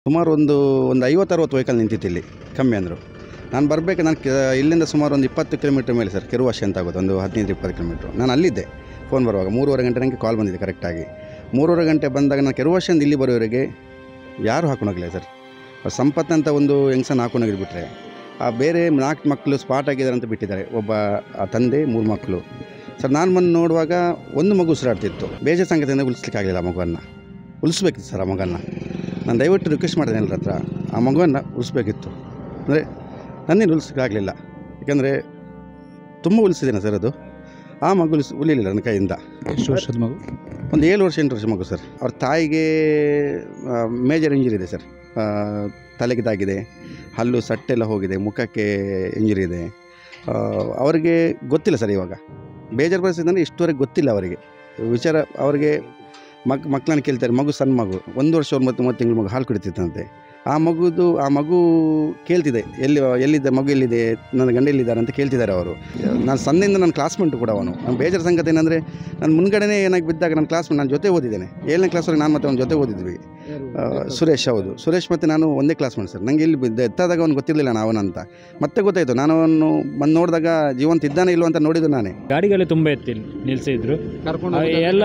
ಸುಮಾರು ಒಂದು 50-60 ವೆಹಿಕಲ್ ನಿಂತಿತ್ತು ಇಲ್ಲಿ, ಕಮ್ಮಿ ಅಂದರು. ನಾನು ಬರಬೇಕು, ನಾನು ಇಲ್ಲಿಂದ ಸುಮಾರು ಒಂದು 20 ಕಿಲೋಮೀಟ್ರ್ ಮೇಲೆ ಸರ್, ಕೆರುವಾಶೆ ಅಂತ ಆಗೋದು, ಒಂದು 15-20 ಕಿಲೋಮೀಟ್ರು. ನಾನು ಅಲ್ಲಿದ್ದೆ ಫೋನ್ ಬರುವಾಗ 3:30 ಗಂಟೆ ನನಗೆ ಕಾಲ್ ಬಂದಿದೆ ಕರೆಕ್ಟಾಗಿ. 3:30 ಗಂಟೆ ಬಂದಾಗ ನಾನು ಕೆರುವಾಶೆಯಿಂದ ಇಲ್ಲಿ ಬರೋವರೆಗೆ ಯಾರೂ ಹಾಕೊಂಡೋಗಲಿಲ್ಲ ಸರ್. ಸಂಪತ್ ಅಂತ ಒಂದು ಹೆಂಗಸನ್ನು ಹಾಕೊಂಡೋಗಿದ್ಬಿಟ್ರೆ, ಆ ಬೇರೆ 4 ಮಕ್ಕಳು ಸ್ಪಾಟ್ ಆಗಿದ್ದಾರೆ ಅಂತ ಬಿಟ್ಟಿದ್ದಾರೆ. ಒಬ್ಬ ತಂದೆ 3 ಮಕ್ಕಳು ಸರ್. ನಾನು ಬಂದು ನೋಡುವಾಗ ಒಂದು ಮಗು ಉಸಿರಾಡ್ತಿತ್ತು. ಬೇಜ ಸಂಗತಿಯಿಂದ ಉಳಿಸ್ಲಿಕ್ಕಾಗಲಿಲ್ಲ. ಆ ಮಗುವನ್ನು ಉಳಿಸ್ಬೇಕಿತ್ತು ಸರ್. ಆ ಮಗನ್ನು ನಾನು ದಯವಿಟ್ಟು ರಿಕ್ವೆಸ್ಟ್ ಮಾಡಿದೆ ಎಲ್ಲರ ಹತ್ರ, ಆ ಮಗುವನ್ನು ಉಳಿಸ್ಬೇಕಿತ್ತು. ಅಂದರೆ ನನ್ನೇನು ಉಳಿಸ್ಲಿಕ್ಕಾಗಲಿಲ್ಲ, ಯಾಕೆಂದರೆ ತುಂಬ ಉಳಿಸಿದ್ದೇನೆ ಸರ್. ಅದು ಆ ಮಗು ಉಳಿಲಿಲ್ಲ ನನ್ನ ಕೈಯಿಂದ. ಎಷ್ಟು ವರ್ಷದ ಮಗು? ಒಂದು 7 ವರ್ಷ 8 ವರ್ಷ ಮಗು ಸರ್. ಅವ್ರ ತಾಯಿಗೆ ಮೇಜರ್ ಇಂಜರಿ ಇದೆ ಸರ್. ತಲೆಗೆ ತಾಗಿದೆ, ಹಲ್ಲು ಸಟ್ಟೆಲ್ಲ ಹೋಗಿದೆ, ಮುಖಕ್ಕೆ ಇಂಜರಿ ಇದೆ. ಅವರಿಗೆ ಗೊತ್ತಿಲ್ಲ ಸರ್. ಇವಾಗ ಬೇಜಾರು ಪರಿಸ್ಥಿತಿ ಅಂದರೆ ಇಷ್ಟುವರೆಗೆ ಗೊತ್ತಿಲ್ಲ ಅವರಿಗೆ ವಿಚಾರ. ಅವರಿಗೆ ಮಕ್ಕಳನ್ನ ಕೇಳ್ತಾರೆ. ಮಗು ಸಣ್ಣ ಮಗು, 1 ವರ್ಷ 9 ತಿಂಗಳು ಮಗು ಹಾಲು ಕುಡಿತಿತ್ತಂತೆ. ಆ ಮಗು ಕೇಳ್ತಿದೆ, ಎಲ್ಲಿದೆ ಮಗು, ಎಲ್ಲಿದೆ ನನ್ನ ಗಂಡ ಎಲ್ಲಿದ್ದಾರೆ ಅಂತ ಕೇಳ್ತಿದ್ದಾರೆ ಅವರು. ನಾನು ಸಣ್ಣದಿಂದ ನನ್ನ ಕ್ಲಾಸ್ಮೇಟು ಕೂಡ ಅವನು. ನಾನು ಬೇಜಾರು ಸಂಗತಿ ಏನಂದರೆ, ನಾನು ಮುಂದ್ಗಡೆನೇ ಏನಾಗಿ ಬಿದ್ದಾಗ ನನ್ನ ಕ್ಲಾಸ್ಮೇಟ್, ನಾನು ಜೊತೆ ಓದಿದ್ದೇನೆ 7ನೇ ಕ್ಲಾಸ್ವರೆಗೆ. ನಾನು ಮತ್ತು ಅವನ ಜೊತೆ ಓದಿದ್ವಿ. ಸುರೇಶ್, ಹೌದು, ಸುರೇಶ್ ಮತ್ತು ನಾನು ಒಂದೇ ಕ್ಲಾಸ್ಮೇಟ್ ಸರ್. ನನಗೆ ಇಲ್ಲಿ ಎತ್ತಾದಾಗ ಅವ್ನು ಗೊತ್ತಿರಲಿಲ್ಲ ಅವನಂತ. ಮತ್ತೆ ಗೊತ್ತಾಯಿತು, ನಾನು ಅವನು ಬಂದು ನೋಡಿದಾಗ ಜೀವಂತ ಇದ್ದಾನೆ ಇಲ್ವ ಅಂತ ನೋಡಿದ್ದು ನಾನೇ. ಗಾಡಿಗಳು ತುಂಬ ಇತ್ತು, ಇಲ್ಲಿ ನಿಲ್ಲಿಸಿದ್ರು. ಎಲ್ಲ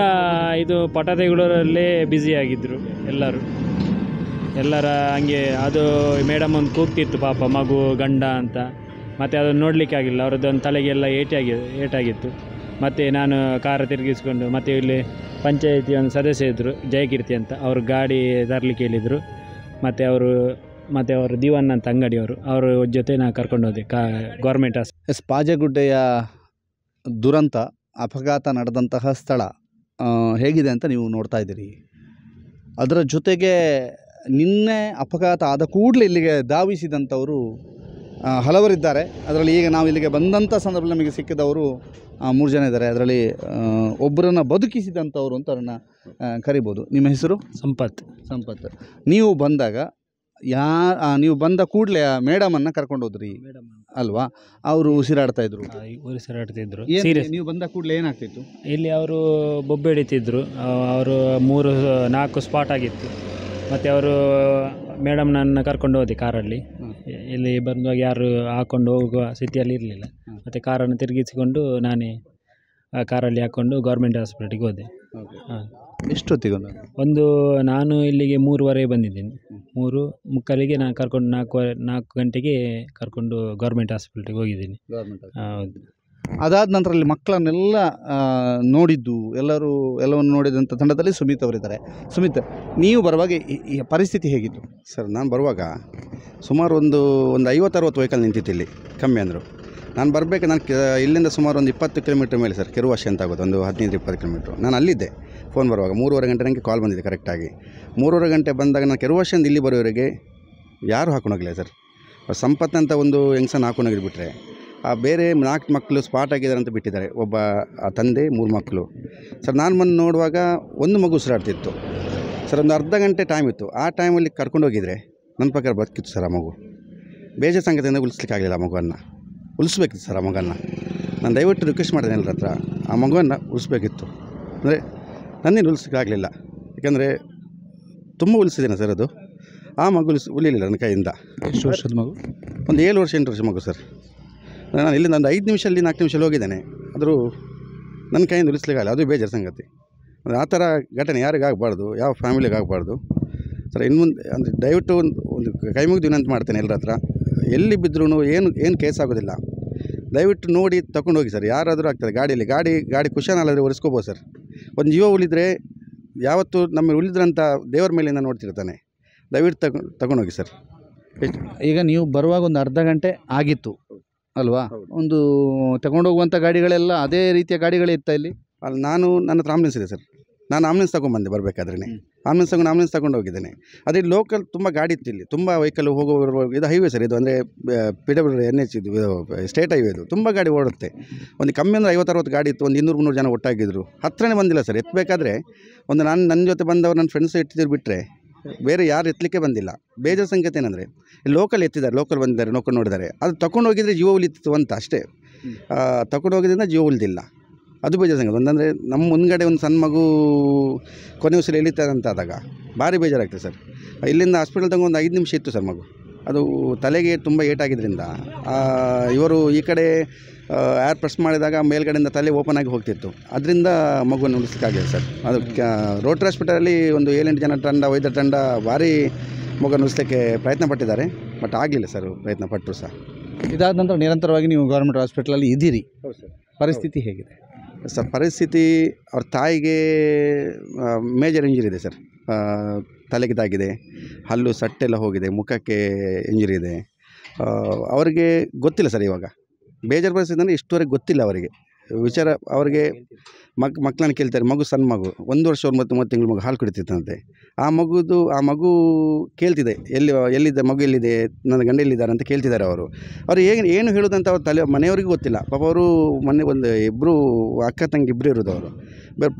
ಇದು ಪಟಾತೆಗಳಲ್ಲೇ ಬ್ಯುಸಿ ಆಗಿದ್ದರು ಎಲ್ಲರ ಹಂಗೆ. ಅದು ಮೇಡಮ್ ಒಂದು ಕೂಗ್ತಿತ್ತು ಪಾಪ, ಮಗು ಗಂಡ ಅಂತ. ಮತ್ತು ಅದನ್ನು ನೋಡಲಿಕ್ಕೆ ಆಗಿಲ್ಲ, ಅವ್ರದ್ದೊಂದು ತಲೆಗೆಲ್ಲ ಏಟಾಗಿತ್ತು. ಮತ್ತು ನಾನು ಕಾರ ತಿರುಗಿಸ್ಕೊಂಡು, ಮತ್ತು ಇಲ್ಲಿ ಪಂಚಾಯಿತಿ ಒಂದು ಸದಸ್ಯ ಇದ್ದರು, ಜಯಕೀರ್ತಿ ಅಂತ, ಅವರು ಗಾಡಿ ತರಲಿಕ್ಕೆ ಹೇಳಿದರು. ಮತ್ತು ಅವರು ದಿವನ್ ಅಂತ ಅಂಗಡಿಯವರು, ಅವ್ರ ಜೊತೆ ನಾನು ಕರ್ಕೊಂಡು ಹೋದೆ ಗೌರ್ಮೆಂಟ್ ಎಸ್ ಪಾಜೆಗುಡ್ಡೆಯ ದುರಂತ, ಅಪಘಾತ ನಡೆದಂತಹ ಸ್ಥಳ ಹೇಗಿದೆ ಅಂತ ನೀವು ನೋಡ್ತಾ ಇದ್ದೀರಿ. ಅದರ ಜೊತೆಗೆ ನಿನ್ನೆ ಅಪಘಾತ ಆದ ಕೂಡಲೇ ಇಲ್ಲಿಗೆ ಧಾವಿಸಿದಂಥವರು ಹಲವರಿದ್ದಾರೆ. ಅದರಲ್ಲಿ ಈಗ ನಾವು ಇಲ್ಲಿಗೆ ಬಂದಂಥ ಸಂದರ್ಭದಲ್ಲಿ ನಮಗೆ ಸಿಕ್ಕಿದವರು 3 ಜನ ಇದ್ದಾರೆ. ಅದರಲ್ಲಿ ಒಬ್ಬರನ್ನು ಬದುಕಿಸಿದಂಥವ್ರು ಅಂತ ಅವ್ರನ್ನ ಕರಿಬೋದು. ನಿಮ್ಮ ಹೆಸರು? ಸಂಪತ್. ನೀವು ಬಂದಾಗ ನೀವು ಬಂದ ಕೂಡಲೇ ಮೇಡಮನ್ನು ಕರ್ಕೊಂಡು ಹೋದ್ರಿ ಅಲ್ವಾ? ಅವರು ಉಸಿರಾಡ್ತಾಯಿದ್ರು. ಸೀರಿಯಸ್. ನೀವು ಬಂದ ಕೂಡಲೇ ಏನಾಗ್ತಿತ್ತು ಇಲ್ಲಿ? ಅವರು ಬೊಬ್ಬೆ ಹಿಡಿತಿದ್ರು. ಅವರು 3-4 ಸ್ಪಾಟ್ ಆಗಿತ್ತು. ಮತ್ತು ಅವರು ಮೇಡಮ್ ನನ್ನ ಕರ್ಕೊಂಡು ಹೋದೆ ಕಾರಲ್ಲಿ. ಇಲ್ಲಿ ಬಂದಾಗ ಯಾರು ಹಾಕ್ಕೊಂಡು ಹೋಗುವ ಸ್ಥಿತಿಯಲ್ಲಿ ಇರಲಿಲ್ಲ. ಮತ್ತು ಕಾರನ್ನು ತಿರುಗಿಸಿಕೊಂಡು ನಾನೇ ಕಾರಲ್ಲಿ ಹಾಕ್ಕೊಂಡು ಗೌರ್ಮೆಂಟ್ ಹಾಸ್ಪಿಟಲ್ಗೆ ಹೋದೆ. ಎಷ್ಟೊತ್ತಿಗೆ? ನಾನು ಇಲ್ಲಿಗೆ 3:15 ಬಂದಿದ್ದೀನಿ. 3:45 ನಾನು ಕರ್ಕೊಂಡು 4 ಗಂಟೆಗೆ ಕರ್ಕೊಂಡು ಗೌರ್ಮೆಂಟ್ ಹಾಸ್ಪಿಟಲ್ಗೆ ಹೋಗಿದ್ದೀನಿ. ಹೌದು. ಅದಾದ ನಂತರ ಇಲ್ಲಿ ಮಕ್ಕಳನ್ನೆಲ್ಲ ನೋಡಿದ್ದು, ಎಲ್ಲವನ್ನು ನೋಡಿದಂಥ ತಂಡದಲ್ಲಿ ಸುಮಿತ್ ಅವರಿದ್ದಾರೆ. ಸುಮಿತ್, ನೀವು ಬರುವಾಗ ಈ ಪರಿಸ್ಥಿತಿ ಹೇಗಿತ್ತು ಸರ್? ನಾನು ಬರುವಾಗ ಸುಮಾರು ಒಂದು 50-60 ವೆಹಿಕಲ್ ನಿಂತಿತ್ತು ಇಲ್ಲಿ, ಕಮ್ಮಿ ಅಂದರು. ನಾನು ಬರಬೇಕು, ನಾನು ಇಲ್ಲಿಂದ ಸುಮಾರು ಒಂದು 20 ಕಿಲೋಮೀಟ್ರ್ ಮೇಲೆ ಸರ್, ಕೆರುವಾಶೆ ಅಂತ ಆಗೋದು, ಒಂದು 15-20 ಕಿಲೋಮೀಟ್ರು. ನಾನು ಅಲ್ಲಿದ್ದೆ ಫೋನ್ ಬರುವಾಗ 3:30 ಗಂಟೆ ನನಗೆ ಕಾಲ್ ಬಂದಿದೆ ಕರೆಕ್ಟಾಗಿ. 3:30 ಗಂಟೆ ಬಂದಾಗ ನಾನು ಕೆರುವಾಶೆಯಿಂದ ಇಲ್ಲಿ ಬರೋವರೆಗೆ ಯಾರೂ ಹಾಕೊಂಡೋಗಲಿಲ್ಲ ಸರ್. ಸಂಪತ್ ಅಂತ ಒಂದು ಹೆಂಗಸನ್ನು ಹಾಕೊಂಡೋಗಿದ್ಬಿಟ್ರೆ, ಆ ಬೇರೆ 4 ಮಕ್ಕಳು ಸ್ಪಾಟ್ ಆಗಿದ್ದಾರೆ ಅಂತ ಬಿಟ್ಟಿದ್ದಾರೆ. ಒಬ್ಬ ತಂದೆ 3 ಮಕ್ಕಳು ಸರ್. ನಾನು ಬಂದು ನೋಡುವಾಗ ಒಂದು ಮಗು ಉಸಿರಾಡ್ತಿತ್ತು ಸರ್. ಒಂದು ಅರ್ಧ ಗಂಟೆ ಟೈಮ್ ಇತ್ತು. ಆ ಟೈಮಲ್ಲಿ ಕರ್ಕೊಂಡೋಗಿದ್ರೆ ನನ್ನ ಪ್ರಕಾರ ಬದುಕಿತ್ತು ಸರ್. ಆ ಮಗು ಬೇಜ ಸಂಗತಿಯಿಂದ ಉಳಿಸ್ಲಿಕ್ಕಾಗಲಿಲ್ಲ. ಆ ಮಗುವನ್ನು ಉಳಿಸ್ಬೇಕಿತ್ತು ಸರ್. ಆ ಮಗನ್ನು ನಾನು ದಯವಿಟ್ಟು ರಿಕ್ವೆಸ್ಟ್ ಮಾಡಿದೆ ಎಲ್ಲರ ಹತ್ರ, ಆ ಮಗುವನ್ನು ಉಳಿಸ್ಬೇಕಿತ್ತು. ಅಂದರೆ ನನ್ನೇನು ಉಳಿಸ್ಲಿಕ್ಕಾಗಲಿಲ್ಲ, ಯಾಕೆಂದರೆ ತುಂಬ ಉಳಿಸಿದ್ದೇನೆ ಸರ್. ಅದು ಆ ಮಗು ಉಳಿಲಿಲ್ಲ ನನ್ನ ಕೈಯಿಂದ. ಎಷ್ಟು ವರ್ಷದ ಮಗು? ಒಂದು 7 ವರ್ಷ 8 ವರ್ಷ ಮಗು ಸರ್. ನಾನು ಇಲ್ಲಿಂದ ಒಂದು 5 ನಿಮಿಷದಲ್ಲಿ 4 ನಿಮಿಷದಲ್ಲಿ ಹೋಗಿದ್ದೇನೆ. ಆದರೂ ನನ್ನ ಕೈಯಿಂದ ಉಳಿಸ್ಲಿಕ್ಕಾಗಲ್ಲ. ಅದು ಬೇಜಾರು ಸಂಗತಿ. ಆ ಥರ ಘಟನೆ ಯಾರಿಗಾಗಬಾರ್ದು, ಯಾವ ಫ್ಯಾಮಿಲಿಗೆ ಆಗಬಾರ್ದು ಸರ್. ಇನ್ನು ಮುಂದೆ ಅಂದರೆ ದಯವಿಟ್ಟು ಒಂದು ಕೈ ಮುಗಿದು ವಿನಂತಿ ಮಾಡ್ತೇನೆ ಎಲ್ಲರ ಹತ್ರ, ಎಲ್ಲಿ ಬಿದ್ದರೂ ಏನು ಕೇಸ್ ಆಗೋದಿಲ್ಲ. ದಯವಿಟ್ಟು ನೋಡಿ ತಗೊಂಡೋಗಿ ಸರ್. ಯಾರಾದರೂ ಆಗ್ತದೆ ಗಾಡಿಯಲ್ಲಿ. ಗಾಡಿ ಕುಶನಾಲಾದರೆ ಒರೆಸ್ಕೋಬೋದು ಸರ್. ಒಂದು ಜೀವ ಉಳಿದರೆ ಯಾವತ್ತೂ ನಮ್ಮ ಉಳಿದ್ರಂಥ ದೇವರ ಮೇಲಿಂದ ನೋಡ್ತಿರ್ತಾನೆ. ದಯವಿಟ್ಟು ತಗೊಂಡೋಗಿ ಸರ್. ಈಗ ನೀವು ಬರುವಾಗ ಒಂದು ಅರ್ಧ ಗಂಟೆ ಆಗಿತ್ತು ಅಲ್ವಾ? ಒಂದು ತಗೊಂಡೋಗುವಂಥ ಗಾಡಿಗಳೆಲ್ಲ ಅದೇ ರೀತಿಯ ಗಾಡಿಗಳೇ ಇತ್ತ ಇಲ್ಲಿ? ಅಲ್ಲಿ ನನ್ನ ಹತ್ರ ಆಂಬುಲೆನ್ಸ್ ಇದೆ ಸರ್. ನಾನು ಆಂಬುಲೆನ್ಸ್ ತೊಗೊಂಡ್ಬಂದೆ ಬರಬೇಕಾದ್ರೆ. ಆಂಬುಲೆನ್ಸ್ ತಗೊಂಡು ಹೋಗಿದ್ದೇನೆ. ಅದೇ ಲೋಕಲ್ ತುಂಬ ಗಾಡಿ ಇತ್ತು ಇಲ್ಲಿ, ತುಂಬ ವೆಹಿಕಲ್ ಹೋಗುವ. ಇದು ಹೈವೇ ಸರ್. ಇದು ಅಂದರೆ PWNH ಇದು ಸ್ಟೇಟ್ ಹೈವೇ. ಇದು ತುಂಬ ಗಾಡಿ ಓಡುತ್ತೆ. ಒಂದು ಕಮ್ಮಿ ಅಂದರೆ 50-60 ಗಾಡಿ ಇತ್ತು. ಒಂದು 200-300 ಜನ ಒಟ್ಟಾಗಿದ್ದರು. ಹತ್ರನೇ ಬಂದಿಲ್ಲ ಸರ್. ಎತ್ತಬೇಕಾದ್ರೆ ಒಂದು ನನ್ನ ಜೊತೆ ಬಂದವರು ನನ್ನ ಫ್ರೆಂಡ್ಸ್ ಎತ್ತಿದ್ರು ಬಿಟ್ಟರೆ ಬೇರೆ ಯಾರು ಎತ್ತಲಿಕ್ಕೆ ಬಂದಿಲ್ಲ. ಬೇಜಾರು ಸಂಗತಿ ಏನಂದರೆ ಲೋಕಲ್ ಎತ್ತಿದ್ದಾರೆ, ಲೋಕಲ್ ಬಂದಿದ್ದಾರೆ, ನೋಡಿದ್ದಾರೆ. ಅದು ತಗೊಂಡು ಹೋಗಿದ್ರೆ ಜೀವ ಉಳಿತಿತ್ತು ಅಂತ ಅಷ್ಟೇ. ತಗೊಂಡು ಹೋಗಿದ್ದರಿಂದ ಜೀವ ಉಳಿದಿಲ್ಲ. ಅದು ಬೇಜಾರು ಸಂಗತಿ. ಒಂದಂದರೆ ನಮ್ಮ ಮುಂದ್ಗಡೆ ಒಂದು ಸಣ್ಣ ಮಗು ಕೊನೆ ಉಸಿರು ಎಳಿತಾರೆ ಅಂತ ಆದಾಗ ಭಾರಿ ಬೇಜಾರಾಗ್ತದೆ ಸರ್. ಇಲ್ಲಿಂದ ಹಾಸ್ಪಿಟಲ್ ತಗೊಂಡು ಒಂದು 5 ನಿಮಿಷ ಇತ್ತು ಸರ್ ಮಗು. ಅದು ತಲೆಗೆ ತುಂಬ ಏಟಾಗಿದ್ದರಿಂದ ಇವರು ಈ ಕಡೆ ಏರ್ ಪ್ರೆಸ್ ಮಾಡಿದಾಗ ಮೇಲ್ಗಡೆಯಿಂದ ತಲೆ ಓಪನ್ ಆಗಿ ಹೋಗ್ತಿತ್ತು. ಅದರಿಂದ ಮಗುವನ್ನು ಉಳಿಸೋಕ್ಕಾಗಿದೆ ಸರ್. ಅದು ರೋಟರಿ ಹಾಸ್ಪಿಟಲಲ್ಲಿ ಒಂದು 7-8 ಜನ ತಂಡ, ವೈದ್ಯರ ತಂಡ ಭಾರಿ ಮಗುವನ್ನು ಉಳಿಸಲಿಕ್ಕೆ ಪ್ರಯತ್ನ ಪಟ್ಟಿದ್ದಾರೆ. ಬಟ್ ಆಗಲಿಲ್ಲ ಸರ್, ಪ್ರಯತ್ನ ಪಟ್ಟರು ಸಹ. ಇದಾದ ನಂತರ ನಿರಂತರವಾಗಿ ನೀವು ಗೌರ್ಮೆಂಟ್ ಹಾಸ್ಪಿಟಲಲ್ಲಿ ಇದ್ದೀರಿ. ಹೌದು ಸರ್. ಪರಿಸ್ಥಿತಿ ಹೇಗಿದೆ ಸರ್? ಪರಿಸ್ಥಿತಿ ಅವ್ರ ತಾಯಿಗೆ ಮೇಜರ್ ಇಂಜುರಿ ಇದೆ ಸರ್. ತಲೆಗೆ ತಾಗಿದೆ, ಹಲ್ಲು ಸಟ್ಟೆಲ್ಲ ಹೋಗಿದೆ, ಮುಖಕ್ಕೆ ಇಂಜುರಿ ಇದೆ. ಅವರಿಗೆ ಗೊತ್ತಿಲ್ಲ ಸರ್. ಇವಾಗ ಬೇಜಾರು ಪರಿಸ್ಥಿತಿ ಅಂದರೆ ಇಷ್ಟುವರೆಗೆ ಗೊತ್ತಿಲ್ಲ ಅವರಿಗೆ ವಿಚಾರ. ಅವರಿಗೆ ಮಕ್ಕಳನ್ನು ಕೇಳ್ತಾರೆ. ಮಗು ಸಣ್ಣ ಮಗು, 1 ವರ್ಷ 9 ತಿಂಗಳು ಮಗು ಹಾಲು ಕುಡಿತಿತ್ತಂತೆ. ಆ ಮಗು ಕೇಳ್ತಿದೆ, ಎಲ್ಲಿದೆ ಮಗು, ಎಲ್ಲಿದೆ, ನನ್ನ ಗಂಡ ಎಲ್ಲಿದ್ದಾರೆ ಅಂತ ಕೇಳ್ತಿದ್ದಾರೆ ಅವರು. ಏನು ಹೇಳೋದಂತ ಅವ್ರ ಮನೆಯವರಿಗೂ ಗೊತ್ತಿಲ್ಲ ಪಾಪ. ಅವರು ಮೊನ್ನೆ ಇಬ್ಬರು ಅಕ್ಕ ತಂಗಿ ಇಬ್ಬರು ಇರೋದು ಅವರು.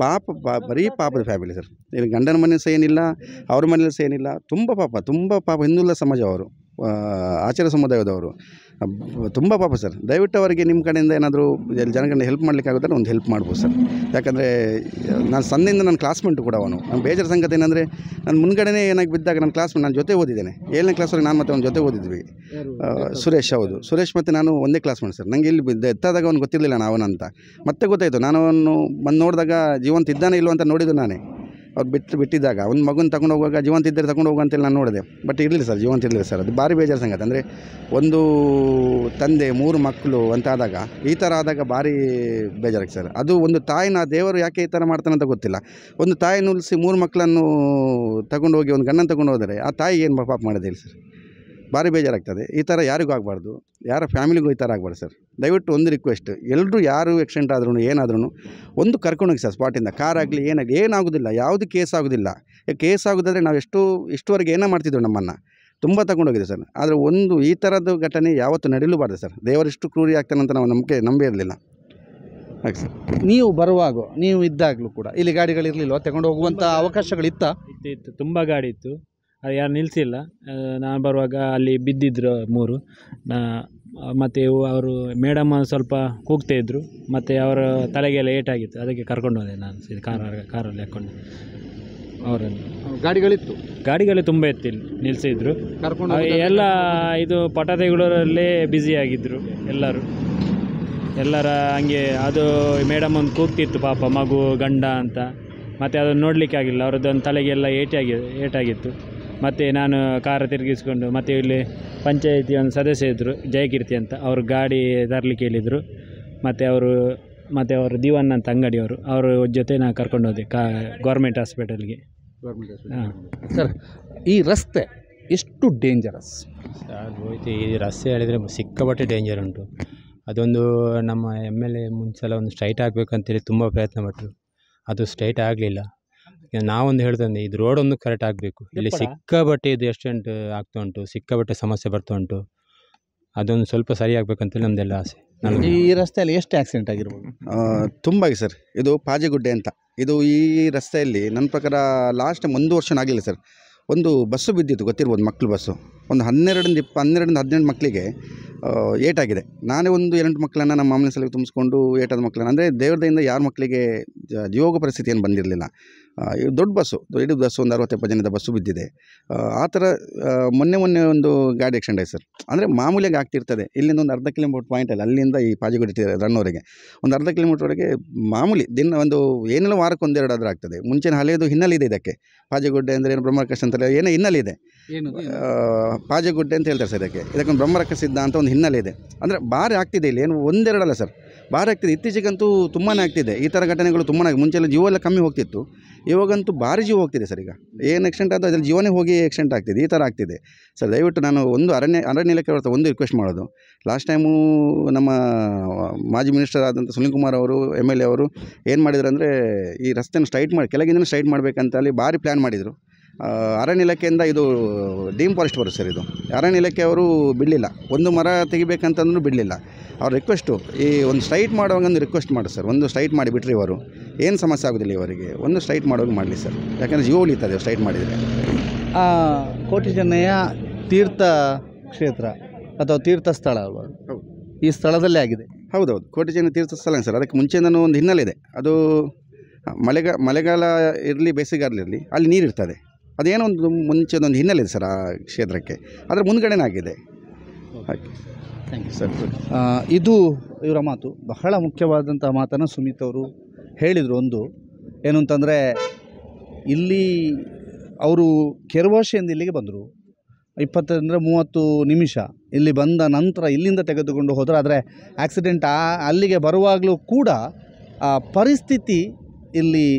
ಬರೀ ಪಾಪದ ಫ್ಯಾಮಿಲಿ ಸರ್. ಇಲ್ಲಿ ಗಂಡನ ಮನೆ ಸಹ ಏನಿಲ್ಲ, ಅವ್ರ ಮನೇಲಿ ಸಹ ಏನಿಲ್ಲ. ತುಂಬ ಪಾಪ ಹಿಂದುಳಿದ ಸಮಾಜ ಅವರು, ಆಚಾರ್ಯ ಸಮುದಾಯದವರು. ತುಂಬ ಪಾಪ ಸರ್. ದಯವಿಟ್ಟು ಅವರಿಗೆ ನಿಮ್ಮ ಕಡೆಯಿಂದ ಏನಾದರೂ ಜನಗಳನ್ನ ಹೆಲ್ಪ್ ಮಾಡಲಿಕ್ಕೆ ಆಗುತ್ತೆ ಒಂದು ಹೆಲ್ಪ್ ಮಾಡ್ಬೋದು ಸರ್. ಯಾಕಂದರೆ ನಾನು ಸಣ್ಣಿಂದ ನನ್ನ ಕ್ಲಾಸ್ಮೇಟು ಕೂಡ ಅವನು. ನಾನು ಬೇಜಾರು ಸಂಗತಿ ಏನಂದರೆ, ನಾನು ಮುಂದ್ಗಡೆನೇ ಏನಾಗಿ ಬಿದ್ದಾಗ ನನ್ನ ಕ್ಲಾಸ್ಮೇಟ್, ನಾನು ಜೊತೆ ಓದಿದ್ದೇನೆ 7ನೇ ಕ್ಲಾಸ್ವರೆಗೆ. ನಾನು ಮತ್ತು ಅವನ ಜೊತೆ ಓದಿದ್ವಿ. ಸುರೇಶ್. ಹೌದು, ಸುರೇಶ್ ಮತ್ತು ನಾನು ಒಂದೇ ಕ್ಲಾಸ್ಮೇಟ್ ಸರ್. ನನಗೆ ಇಲ್ಲಿ ಎತ್ತಾದಾಗ ಅವ್ನು ಗೊತ್ತಿರಲಿಲ್ಲ ಅವನಂತ. ಮತ್ತೆ ಗೊತ್ತಾಯಿತು. ನಾನು ಅವನು ಬಂದು ನೋಡಿದಾಗ ಜೀವಂತ ಇದ್ದಾನೆ ಇಲ್ಲೋ ಅಂತ ನೋಡಿದ್ದು ನಾನೇ. ಅವ್ರು ಬಿಟ್ಟಿದ್ದಾಗ ಒಂದು ಮಗುನ ತಗೊಂಡು ಹೋಗುವಾಗ ಜೀವಂತ ಇದ್ದರೆ ತಗೊಂಡು ಹೋಗು ಅಂತೇಳಿ ನಾನು ನೋಡಿದೆ. ಬಟ್ ಇರಲಿಲ್ಲ ಸರ್, ಜೀವಂತ ಇರಲಿಲ್ಲ ಸರ್. ಅದು ಭಾರಿ ಬೇಜಾರು ಸಂಗತಿ. ಅಂದರೆ ಒಂದು ತಂದೆ 3 ಮಕ್ಕಳು ಅಂತ ಆದಾಗ, ಈ ಥರ ಆದಾಗ ಭಾರಿ ಬೇಜಾರಾಗಿ ಸರ್. ಅದು ಒಂದು ತಾಯಿನ ದೇವರು ಯಾಕೆ ಈ ಥರ ಮಾಡ್ತಾನಂತ ಗೊತ್ತಿಲ್ಲ. ಒಂದು ತಾಯಿನ ಉಳಿಸಿ 3 ಮಕ್ಕಳನ್ನು ತಗೊಂಡು ಹೋಗಿ ಒಂದು ಗಂಡನ ತಗೊಂಡು ಹೋದರೆ ಆ ತಾಯಿ ಏನು ಪಾಪ ಮಾಡೋದಿಲ್ಲ ಸರ್. ಭಾರಿ ಬೇಜಾರಾಗ್ತದೆ. ಈ ಥರ ಯಾರಿಗೂ ಆಗಬಾರ್ದು, ಯಾರ ಫ್ಯಾಮಿಲಿಗೂ ಈ ಥರ ಆಗಬಾರ್ದು ಸರ್. ದಯವಿಟ್ಟು ಒಂದು ರಿಕ್ವೆಸ್ಟ್, ಎಲ್ಲರೂ ಯಾರು ಆಕ್ಸಿಡೆಂಟ್ ಆದ್ರೂ ಏನಾದ್ರೂ ಒಂದು ಕರ್ಕೊಂಡೋಗಿ ಸರ್ ಸ್ಪಾಟಿಂದ. ಕಾರ್ ಆಗಲಿ ಏನಾಗೋದಿಲ್ಲ, ಯಾವುದು ಕೇಸ್ ಆಗೋದಿಲ್ಲ. ಕೇಸ್ ಆಗೋದಾದರೆ ನಾವು ಇಷ್ಟುವರೆಗೆ ಏನೋ ಮಾಡ್ತಿದ್ದೆವು, ನಮ್ಮನ್ನು ತುಂಬ ತಗೊಂಡೋಗಿದೆ ಸರ್. ಆದರೆ ಈ ಥರದ್ದು ಘಟನೆ ಯಾವತ್ತೂ ನಡೀಲೂಬಾರ್ದು ಸರ್. ದೇವರಿಷ್ಟು ಕ್ರೂರಿ ಆಗ್ತಾನಂತ ನಾವು ನಂಬೇ ಇರಲಿಲ್ಲ. ಹಾಗೆ ಸರ್. ನೀವು ಬರುವಾಗ, ನೀವು ಇದ್ದಾಗಲೂ ಕೂಡ ಇಲ್ಲಿ ಗಾಡಿಗಳಿರಲಿಲ್ಲ, ತಗೊಂಡು ಹೋಗುವಂಥ ಅವಕಾಶಗಳಿತ್ತಾ? ಇತ್ತು, ತುಂಬ ಗಾಡಿ ಇತ್ತು. ಅದು ಯಾರು ನಿಲ್ಲಿಸಿಲ್ಲ. ನಾನು ಬರುವಾಗ ಅಲ್ಲಿ ಬಿದ್ದಿದ್ರು 3. ಮತ್ತು ಅವರು ಮೇಡಮ್ ಸ್ವಲ್ಪ ಕೂಗ್ತಾ ಇದ್ದರು. ಮತ್ತು ಅವರ ತಲೆಗೆಲ್ಲ ಏಟಾಗಿತ್ತು. ಅದಕ್ಕೆ ಕರ್ಕೊಂಡು ಹೋದೆ ನಾನು ಕಾರಲ್ಲಿ ಹಾಕ್ಕೊಂಡು ಅವರನ್ನು. ಗಾಡಿಗಳೇ ತುಂಬ ಇತ್ತು, ಇಲ್ಲಿ ನಿಲ್ಲಿಸಿದ್ರು. ಎಲ್ಲ ಇದು ಪಟಾತೆಗಳಲ್ಲೇ ಬ್ಯುಸಿಯಾಗಿದ್ದರು ಎಲ್ಲರ ಹಂಗೆ. ಅದು ಮೇಡಮ್ ಒಂದು ಕೂಗ್ತಿತ್ತು ಪಾಪ, ಮಗು ಗಂಡ ಅಂತ. ಮತ್ತು ಅದನ್ನು ನೋಡಲಿಕ್ಕೆ ಆಗಿಲ್ಲ, ಅವರದ್ದೊಂದು ತಲೆಗೆಲ್ಲ ಏಟಾಗಿತ್ತು. ಮತ್ತು ನಾನು ಕಾರ ತಿರುಗಿಸ್ಕೊಂಡು, ಮತ್ತು ಇಲ್ಲಿ ಪಂಚಾಯಿತಿ ಒಂದು ಸದಸ್ಯ ಇದ್ದರು, ಜಯಕೀರ್ತಿ ಅಂತ. ಅವರು ಗಾಡಿ ತರಲಿಕ್ಕೆ ಹೇಳಿದರು. ಮತ್ತು ಅವರು ದಿವನ್ ಅಂತ ಅಂಗಡಿಯವರು, ಅವ್ರ ಜೊತೆ ನಾನು ಕರ್ಕೊಂಡು ಹೋದೆ ಗೌರ್ಮೆಂಟ್ ಹಾಸ್ಪಿಟಲ್ಗೆ. ಹಾಂ ಸರ್, ಈ ರಸ್ತೆ ಎಷ್ಟು ಡೇಂಜರಸ್? ಹೋಯ್ತು, ಈ ರಸ್ತೆ ಹೇಳಿದರೆ ಸಿಕ್ಕಾಪಟ್ಟೆ ಡೇಂಜರ್ ಉಂಟು. ಅದೊಂದು ನಮ್ಮ MLA ಮುಂಚೆಲ್ಲ ಒಂದು ಸ್ಟ್ರೈಟ್ ಆಗಬೇಕಂತೇಳಿ ತುಂಬ ಪ್ರಯತ್ನ ಪಟ್ಟರು. ಅದು ಸ್ಟ್ರೈಟ್ ಆಗಲಿಲ್ಲ. ನಾವೊಂದು ಹೇಳ್ತಂದೆ, ಇದು ರೋಡ್ ಒಂದು ಕರೆಕ್ಟ್ ಆಗಬೇಕು. ಇಲ್ಲಿ ಸಿಕ್ಕಾಪಟ್ಟೆ ಇದು ಆಕ್ಸಿಡೆಂಟ್ ಆಗ್ತಾ ಉಂಟು, ಸಿಕ್ಕಾಪಟ್ಟೆ ಸಮಸ್ಯೆ ಬರ್ತಾ ಉಂಟು. ಅದೊಂದು ಸ್ವಲ್ಪ ಸರಿ ಆಗಬೇಕಂತೇಳಿ ನಮ್ಮದೆಲ್ಲ ಆಸೆ. ಈ ರಸ್ತೆಯಲ್ಲಿ ಎಷ್ಟು ಆಕ್ಸಿಡೆಂಟ್ ಆಗಿರ್ಬೋದು? ತುಂಬ ಸರ್. ಇದು ಪಾಜೆಗುಡ್ಡೆ ಅಂತ. ಇದು ಈ ರಸ್ತೆಯಲ್ಲಿ ನನ್ನ ಪ್ರಕಾರ ಲಾಸ್ಟ್ 1 ವರ್ಷ ಆಗಲಿಲ್ಲ ಸರ್. ಒಂದು ಬಸ್ಸು ಬಿದ್ದಿತ್ತು, ಗೊತ್ತಿರ್ಬೋದು, ಮಕ್ಕಳು ಬಸ್ಸು. ಒಂದು 12-18 ಮಕ್ಕಳಿಗೆ ಏಟಾಗಿದೆ. ನಾನೇ ಒಂದು 8 ಮಕ್ಕಳನ್ನು ನಮ್ಮ ಆಂಬುಲೆನ್ಸಲ್ಲಿ ತುಂಬಿಸ್ಕೊಂಡು ಏಟಾದ ಮಕ್ಕಳನ್ನು, ಅಂದರೆ ದೇವ್ರದಿಂದ ಯಾರ ಮಕ್ಕಳಿಗೆ ಜೀವೋಗ ಪರಿಸ್ಥಿತಿ ಏನು ಬಂದಿರಲಿಲ್ಲ. ದೊಡ್ಡ ಬಸ್ಸು, ಇಡೀ ಬಸ್ಸು ಒಂದು 60-70 ಜನದ ಬಸ್ಸು ಬಿದ್ದಿದೆ. ಆ ಥರ ಮೊನ್ನೆ ಒಂದು ಗಾಡಿ ಆಕ್ಸಿಡೆಂಟ್ ಆಯ್ತು ಸರ್. ಅಂದರೆ ಮಾಮೂಲಿಯಾಗಿ ಆಗ್ತಿರ್ತದೆ. ಇಲ್ಲಿಂದ ಒಂದು 1/2 ಕಿಲೋಮೀಟರ್ ಪಾಯಿಂಟ್ ಅಲ್ಲ, ಅಲ್ಲಿಂದ ಈ ಪಾಜಿಗುಡ್ಡೆ ರನ್ನವರೆಗೆ ಒಂದು 1/2 ಕಿಲೋಮೀಟ್ರ್ವರೆಗೆ ಮಾಮೂಲಿ ದಿನ ಒಂದು ಏನೆಲ್ಲ ವಾರಕ್ಕೆ 1-2 ಆದರೂ ಆಗ್ತದೆ. ಮುಂಚಿನ ಹಳೆಯದು ಹಿನ್ನೆಲೆ ಇದೆ ಇದಕ್ಕೆ. ಪಾಜೆಗುಡ್ಡೆ ಅಂದರೆ ಏನು, ಬ್ರಹ್ಮರಕ್ಷ ಅಂತಾರೆ, ಏನೋ ಹಿನ್ನೆಲೆ ಇದೆ. ಪಾಜೆಗುಡ್ಡೆ ಅಂತ ಹೇಳ್ತಾರೆ ಸರ್ ಇದಕ್ಕೊಂದು ಬ್ರಹ್ಮರಕ್ಷ ಸಿದ್ಧ ಅಂತ ಒಂದು ಹಿನ್ನೆಲೆ ಇದೆ. ಅಂದರೆ ಭಾರಿ ಆಗ್ತಿದೆ ಇಲ್ಲಿ, ಏನು 1-2 ಅಲ್ಲ ಸರ್, ಭಾರಿ ಆಗ್ತಿದೆ. ಇತ್ತೀಚೆಗಂತೂ ತುಂಬಾ ಆಗ್ತಿದೆ ಈ ಥರ ಘಟನೆಗಳು. ತುಂಬಾ ಮುಂಚೆಲ್ಲ ಜೀವ ಎಲ್ಲ ಕಮ್ಮಿ ಹೋಗ್ತಿತ್ತು, ಇವಾಗಂತೂ ಭಾರಿ ಜೀವ ಹೋಗ್ತಿದೆ ಸರ್. ಈಗ ಏನು ಆಕ್ಸಿಡೆಂಟ್ ಆದರೂ ಅದ್ರಲ್ಲಿ ಜೀವನೇ ಹೋಗಿ ಆಕ್ಸಿಡೆಂಟ್ ಆಗ್ತಿದೆ, ಈ ಥರ ಆಗ್ತಿದೆ ಸರ್. ದಯವಿಟ್ಟು ನಾನು ಒಂದು ಅರಣ್ಯ ಇಲಾಖೆ ಒಂದು ರಿಕ್ವೆಸ್ಟ್ ಮಾಡೋದು. ಲಾಸ್ಟ್ ಟೈಮು ನಮ್ಮ ಮಾಜಿ ಮಿನಿಸ್ಟರ್ ಆದಂಥ ಸುನಿಲ್ ಕುಮಾರ್ ಅವರು MLA ಅವರು ಏನು ಮಾಡಿದ್ರು ಅಂದರೆ, ಈ ರಸ್ತೆನ ಸ್ಟ್ರೈಟ್ ಮಾಡಿ, ಕೆಳಗಿಂದ ಸ್ಟ್ರೈಟ್ ಮಾಡಬೇಕಂತ ಅಲ್ಲಿ ಭಾರಿ ಪ್ಲ್ಯಾನ್ ಮಾಡಿದರು. ಅರಣ್ಯ ಇಲಾಖೆಯಿಂದ ಇದು ಡೀಮ್ ಫಾರೆಸ್ಟ್ ಬರುತ್ತೆ ಸರ್. ಇದು ಅರಣ್ಯ ಇಲಾಖೆಯವರು ಬಿಡಲಿಲ್ಲ, ಒಂದು ಮರ ತೆಗಿಬೇಕಂತಂದ್ರೂ ಬಿಡಲಿಲ್ಲ. ಅವ್ರ ರಿಕ್ವೆಸ್ಟು, ಈ ಒಂದು ಸ್ಟ್ರೈಟ್ ಮಾಡುವಾಗ ಒಂದು ರಿಕ್ವೆಸ್ಟ್ ಮಾಡಿ ಸರ್, ಒಂದು ಸ್ಟ್ರೈಟ್ ಮಾಡಿಬಿಟ್ರಿ ಇವರು ಏನು ಸಮಸ್ಯೆ ಆಗೋದಿಲ್ಲ ಇವರಿಗೆ. ಒಂದು ಸ್ಟ್ರೈಟ್ ಮಾಡುವಾಗ ಮಾಡಲಿ ಸರ್, ಯಾಕಂದರೆ ಜೀವ ಉಳಿತದೆ ಸ್ಟ್ರೈಟ್ ಮಾಡಿದರೆ. ಕೋಟಿ ಚೆನ್ನಯ್ಯ ತೀರ್ಥ ಕ್ಷೇತ್ರ ಅಥವಾ ತೀರ್ಥ ಸ್ಥಳ ಅಲ್ವಾ, ಈ ಸ್ಥಳದಲ್ಲೇ ಆಗಿದೆ. ಹೌದೌದು, ಕೋಟೆಚೆನ್ನ ತೀರ್ಥಸ್ಥಳ ಸರ್. ಅದಕ್ಕೆ ಮುಂಚೆನೂ ಒಂದು ಹಿನ್ನೆಲೆ ಇದೆ. ಅದು ಮಳೆಗಾಲ ಇರಲಿ ಬೇಸಿಗೆಗಾಲ ಇರಲಿ ಅಲ್ಲಿ ನೀರಿರ್ತದೆ. ಅದೇನೋ ಒಂದು ಮುಂಚೆದೊಂದು ಹಿನ್ನೆಲೆ ಇದೆ ಸರ್ ಆ ಕ್ಷೇತ್ರಕ್ಕೆ. ಅದರ ಮುಂದ್ಗಡೆನೇ ಆಗಿದೆ ಹಾಗೆ. Thank you sir. ಇದು ಇವರ ಮಾತು. ಬಹಳ ಮುಖ್ಯವಾದಂಥ ಮಾತನ್ನು ಸುಮಿತ್ ಅವರು ಹೇಳಿದರು. ಒಂದು ಏನು ಅಂತಂದರೆ, ಇಲ್ಲಿ ಅವರು ಕೆರವಾಶೆಯಿಂದ ಇಲ್ಲಿಗೆ ಬಂದರು. 20-30 ನಿಮಿಷ ಇಲ್ಲಿ ಬಂದ ನಂತರ ಇಲ್ಲಿಂದ ತೆಗೆದುಕೊಂಡು ಹೋದರು. ಆದರೆ ಆಕ್ಸಿಡೆಂಟ್ ಅಲ್ಲಿಗೆ ಬರುವಾಗಲೂ ಕೂಡ ಆ ಪರಿಸ್ಥಿತಿ ಇಲ್ಲಿ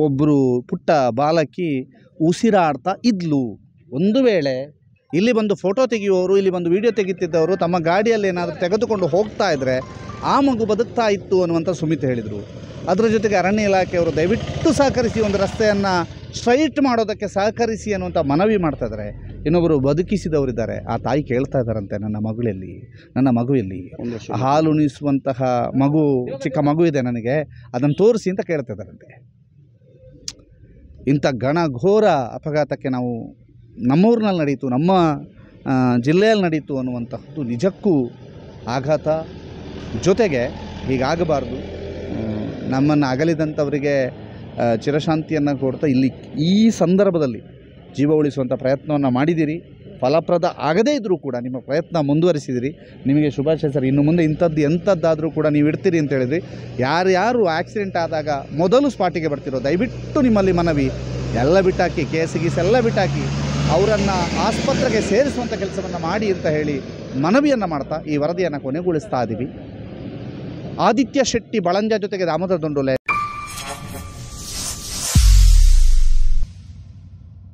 ಒಬ್ಬರು ಪುಟ್ಟ ಬಾಲಕಿ ಉಸಿರಾಡ್ತಾ ಇದ್ಲು. ಒಂದು ವೇಳೆ ಇಲ್ಲಿ ಬಂದು ಫೋಟೋ ತೆಗೆಯುವವರು, ಇಲ್ಲಿ ಬಂದು ವಿಡಿಯೋ ತೆಗೆಯುತ್ತಿದ್ದವರು ತಮ್ಮ ಗಾಡಿಯಲ್ಲಿ ಏನಾದರೂ ತೆಗೆದುಕೊಂಡು ಹೋಗ್ತಾ ಇದ್ದರೆ ಆ ಮಗು ಬದುಕ್ತಾ ಇತ್ತು ಅನ್ನುವಂಥ ಸುಮಿತ್ ಹೇಳಿದರು. ಅದರ ಜೊತೆಗೆ ಅರಣ್ಯ ಇಲಾಖೆಯವರು ದಯವಿಟ್ಟು ಸಹಕರಿಸಿ, ಒಂದು ರಸ್ತೆಯನ್ನು ಸ್ಟ್ರೈಟ್ ಮಾಡೋದಕ್ಕೆ ಸಹಕರಿಸಿ ಅನ್ನುವಂಥ ಮನವಿ ಮಾಡ್ತಾ ಇದ್ದಾರೆ. ಇನ್ನೊಬ್ಬರು ಬದುಕಿಸಿದವರಿದ್ದಾರೆ. ಆ ತಾಯಿ ಕೇಳ್ತಾ ಇದ್ದಾರಂತೆ, ನನ್ನ ಮಗುವಲ್ಲಿ ಹಾಲುಣಿಸುವಂತಹ ಮಗು, ಚಿಕ್ಕ ಮಗು ಇದೆ ನನಗೆ, ಅದನ್ನು ತೋರಿಸಿ ಅಂತ ಕೇಳ್ತಾ ಇದ್ದಾರಂತೆ. ಇಂಥ ಘೋರ ಅಪಘಾತಕ್ಕೆ ನಾವು ನಮ್ಮೂರಿನಲ್ಲಿ ನಡೀತು, ನಮ್ಮ ಜಿಲ್ಲೆಯಲ್ಲಿ ನಡೀತು ಅನ್ನುವಂತಹದ್ದು ನಿಜಕ್ಕೂ ಆಘಾತ. ಜೊತೆಗೆ ಹೀಗಾಗಬಾರ್ದು. ನಮ್ಮನ್ನು ಅಗಲಿದಂಥವರಿಗೆ ಚಿರಶಾಂತಿಯನ್ನು ಕೊಡ್ತಾ ಇಲ್ಲಿ ಈ ಸಂದರ್ಭದಲ್ಲಿ ಜೀವ ಉಳಿಸುವಂಥ ಪ್ರಯತ್ನವನ್ನು ಮಾಡಿದ್ದೀರಿ. ಫಲಪ್ರದ ಆಗದೇ ಇದ್ದರೂ ಕೂಡ ನಿಮ್ಮ ಪ್ರಯತ್ನ ಮುಂದುವರಿಸಿದಿರಿ. ನಿಮಗೆ ಶುಭಾಶಯ ಸರ್. ಇನ್ನು ಮುಂದೆ ಎಂಥದ್ದಾದರೂ ಕೂಡ ನೀವು ಇಡ್ತೀರಿ ಅಂತ ಹೇಳಿದ್ರಿ. ಯಾರ್ಯಾರು ಆಕ್ಸಿಡೆಂಟ್ ಆದಾಗ ಮೊದಲು ಸ್ಪಾಟಿಗೆ ಬರ್ತಿರೋ ದಯವಿಟ್ಟು ನಿಮ್ಮಲ್ಲಿ ಮನವಿ, ಎಲ್ಲ ಬಿಟ್ಟಾಕಿ, ಕೇಸ್ ಎಲ್ಲ ಬಿಟ್ಟಾಕಿ ಅವರನ್ನು ಆಸ್ಪತ್ರೆಗೆ ಸೇರಿಸುವಂಥ ಕೆಲಸವನ್ನು ಮಾಡಿ ಅಂತ ಹೇಳಿ ಮನವಿಯನ್ನು ಮಾಡ್ತಾ ಈ ವರದಿಯನ್ನು ಕೊನೆಗೊಳಿಸ್ತಾ ಇದ್ದೀವಿ. ಆದಿತ್ಯ ಶೆಟ್ಟಿ ಬಳಂಜ ಜೊತೆಗೆ ದಾಮೋದರ ದೊಂಡೋಲೆ.